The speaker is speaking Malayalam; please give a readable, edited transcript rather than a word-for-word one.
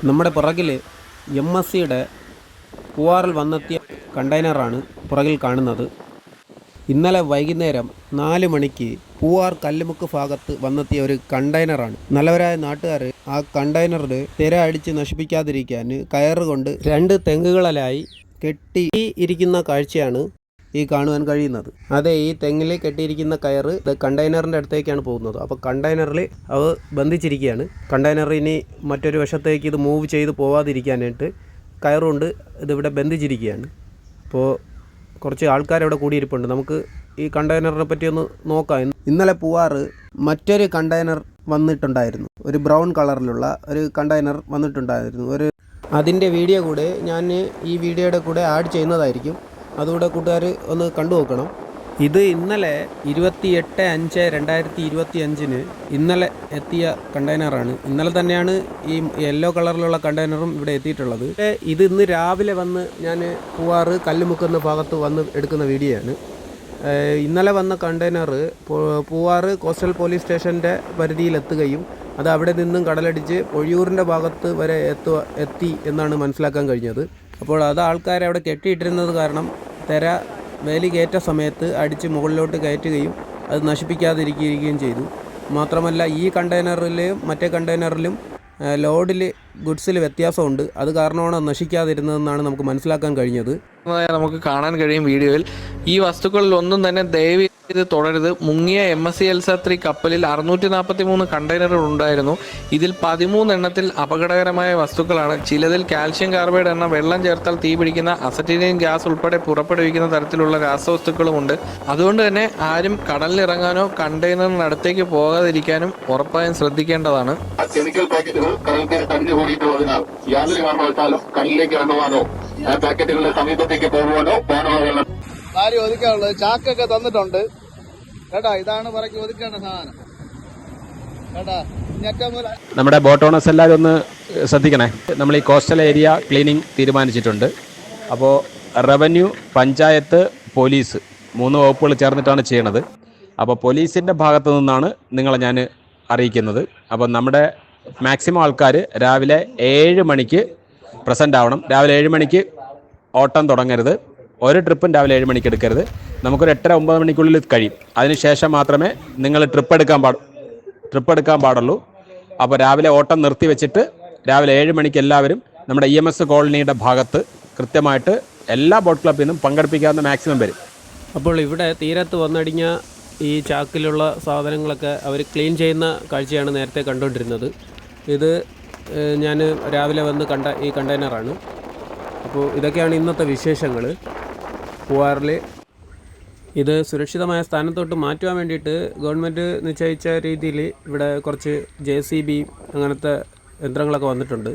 നമ്മുടെ പുറകിൽ MSCയുടെ പൂവാറിൽ വന്നെത്തിയ കണ്ടെയ്നറാണ് പുറകിൽ കാണുന്നത്. ഇന്നലെ വൈകുന്നേരം 4 മണിക്ക് പൂവാർ കല്ലുമുക്ക് ഭാഗത്ത് വന്നെത്തിയ ഒരു കണ്ടെയ്നറാണ്. നല്ലവരായ നാട്ടുകാർ ആ കണ്ടെയ്നറിൽ തിര അടിച്ച് നശിപ്പിക്കാതിരിക്കാൻ കയറുകൊണ്ട് 2 തെങ്ങുകളിലായി കെട്ടി ഇരിക്കുന്ന കാഴ്ചയാണ് ഈ കാണുവാൻ കഴിയുന്നത്. അതെ, ഈ തെങ്ങിൽ കെട്ടിയിരിക്കുന്ന കയറ് കണ്ടെയ്നറിൻ്റെ അടുത്തേക്കാണ് പോകുന്നത്. അപ്പോൾ കണ്ടെയ്നറിൽ അത് ബന്ധിച്ചിരിക്കുകയാണ്. കണ്ടെയ്നർ ഇനി മറ്റൊരു വശത്തേക്ക് ഇത് മൂവ് ചെയ്ത് പോവാതിരിക്കാനായിട്ട് കയറുകൊണ്ട് ഇതിവിടെ ബന്ധിച്ചിരിക്കുകയാണ്. അപ്പോൾ കുറച്ച് ആൾക്കാരവിടെ കൂടിയിരിപ്പുണ്ട്. നമുക്ക് ഈ കണ്ടെയ്നറിനെ പറ്റി ഒന്ന് നോക്കാം. ഇന്നലെ പൂവാറ് മറ്റൊരു കണ്ടെയ്നർ വന്നിട്ടുണ്ടായിരുന്നു. ഒരു ബ്രൗൺ കളറിലുള്ള ഒരു കണ്ടെയ്നർ വന്നിട്ടുണ്ടായിരുന്നു. അതിൻ്റെ വീഡിയോ കൂടെ ഞാൻ ഈ വീഡിയോയുടെ കൂടെ ആഡ് ചെയ്യുന്നതായിരിക്കും. അതുകൂടെ കൂട്ടുകാർ ഒന്ന് കണ്ടു നോക്കണം. ഇത് ഇന്നലെ 28/5/2025 ഇന്നലെ എത്തിയ കണ്ടെയ്നറാണ്. ഇന്നലെ തന്നെയാണ് ഈ യെല്ലോ കളറിലുള്ള കണ്ടെയ്നറും ഇവിടെ എത്തിയിട്ടുള്ളത്. ഇത് ഇന്ന് രാവിലെ വന്ന് ഞാൻ പൂവാറ് കല്ലുമുക്കുന്ന ഭാഗത്ത് വന്ന് എടുക്കുന്ന വീഡിയോ ആണ്. ഇന്നലെ വന്ന കണ്ടെയ്നർ പൂവാറ് കോസ്റ്റൽ പോലീസ് സ്റ്റേഷൻ്റെ പരിധിയിലെത്തുകയും അത് അവിടെ നിന്നും കടലടിച്ച് പൊഴിയൂറിൻ്റെ ഭാഗത്ത് വരെ എത്തി എന്നാണ് മനസ്സിലാക്കാൻ കഴിഞ്ഞത്. അപ്പോൾ അത് ആൾക്കാരെ അവിടെ കെട്ടിയിട്ടിരുന്നത് കാരണം തിര വേലി കയറ്റ സമയത്ത് അടിച്ച് മുകളിലോട്ട് കയറ്റുകയും അത് നശിപ്പിക്കാതിരിക്കുകയും ചെയ്തു. മാത്രമല്ല ഈ കണ്ടെയ്നറിലും മറ്റേ കണ്ടെയ്നറിലും ലോഡിൽ ഗുഡ്സിൽ വ്യത്യാസമുണ്ട്. അത് കാരണമാണ് നശിക്കാതിരുന്നതെന്നാണ് നമുക്ക് മനസ്സിലാക്കാൻ കഴിഞ്ഞത്. നമുക്ക് കാണാൻ കഴിയും വീഡിയോയിൽ. ഈ വസ്തുക്കളിൽ ഒന്നും തന്നെ ദയവ് ഇത് തുടരുത്. മുങ്ങിയ MSC ELSA 3 കപ്പലിൽ 643 കണ്ടെയ്നറുകൾ ഉണ്ടായിരുന്നു. ഇതിൽ 13 എണ്ണത്തിൽ അപകടകരമായ വസ്തുക്കളാണ്. ചിലതിൽ കാൽഷ്യം കാർബൈഡ് എന്ന വെള്ളം ചേർത്താൽ തീ പിടിക്കുന്ന അസറ്റീനിയം ഗ്യാസ് ഉൾപ്പെടെ പുറപ്പെടുവിക്കുന്ന തരത്തിലുള്ള രാസവസ്തുക്കളുമുണ്ട്. അതുകൊണ്ട് തന്നെ ആരും കടലിലിറങ്ങാനോ കണ്ടെയ്നറിനടുത്തേക്ക് പോകാതിരിക്കാനും ഉറപ്പായും ശ്രദ്ധിക്കേണ്ടതാണ്. കെമിക്കൽ പാക്കറ്റുകൾ കടലിൽ കടിഞ്ഞു കൂടിയിട്ടുള്ളതിനാൽ യാതൊരു കാരണവശാലും കടലിലേക്ക് ഇറങ്ങുവാനോ പാക്കറ്റുകളുടെ സമീപത്തേക്ക് പോകുവാനോ പോകണോ കാര്യം ഒതുക്കാനുള്ളത്. ചാക്കൊക്കെ തന്നിട്ടുണ്ട് കേട്ടാ. ഇതാണ് പറക്കി ഒതുക്കേണ്ട സാധനം കേട്ടാ. നമ്മുടെ ബോട്ട് ഓണേഴ്സ് എല്ലാവരും ഒന്ന് ശ്രദ്ധിക്കണേ. നമ്മൾ ഈ കോസ്റ്റൽ ഏരിയ ക്ലീനിങ് തീരുമാനിച്ചിട്ടുണ്ട്. അപ്പോൾ റവന്യൂ, പഞ്ചായത്ത്, പോലീസ് 3 വകുപ്പുകൾ ചേർന്നിട്ടാണ് ചെയ്യണത്. അപ്പോൾ പോലീസിൻ്റെ ഭാഗത്തു നിന്നാണ് നിങ്ങളെ ഞാൻ അറിയിക്കുന്നത്. അപ്പോൾ നമ്മുടെ മാക്സിമം ആൾക്കാർ രാവിലെ 7 മണിക്ക് പ്രസൻ്റ് ആവണം. രാവിലെ 7 മണിക്ക് ഓട്ടം തുടങ്ങരുത്. ഒരു ട്രിപ്പും രാവിലെ 7 മണിക്ക് എടുക്കരുത്. നമുക്കൊരു 8-9 മണിക്കുള്ളിൽ കഴിയും. അതിനുശേഷം മാത്രമേ നിങ്ങൾ ട്രിപ്പ് എടുക്കാൻ പാടുള്ളൂ. അപ്പോൾ രാവിലെ ഓട്ടം നിർത്തി വെച്ചിട്ട് രാവിലെ 7 മണിക്ക് എല്ലാവരും നമ്മുടെ EMS കോളനിയുടെ ഭാഗത്ത് കൃത്യമായിട്ട് എല്ലാ ബോട്ട് ക്ലബ്ബിൽ നിന്നും പങ്കെടുപ്പിക്കാവുന്ന മാക്സിമം വരും. അപ്പോൾ ഇവിടെ തീരത്ത് വന്നടിഞ്ഞ ഈ ചാക്കിലുള്ള സാധനങ്ങളൊക്കെ അവർ ക്ലീൻ ചെയ്യുന്ന കാഴ്ചയാണ് നേരത്തെ കണ്ടുകൊണ്ടിരുന്നത്. ഇത് ഞാൻ രാവിലെ വന്ന് കണ്ട ഈ കണ്ടെയ്നറാണ്. അപ്പോൾ ഇതൊക്കെയാണ് ഇന്നത്തെ വിശേഷങ്ങൾ. പൂവാറിൽ ഇത് സുരക്ഷിതമായ സ്ഥാനത്തോട്ട് മാറ്റുവാൻ വേണ്ടിയിട്ട് ഗവൺമെൻറ് നിശ്ചയിച്ച രീതിയിൽ ഇവിടെ കുറച്ച് JCB അങ്ങനത്തെ യന്ത്രങ്ങളൊക്കെ വന്നിട്ടുണ്ട്.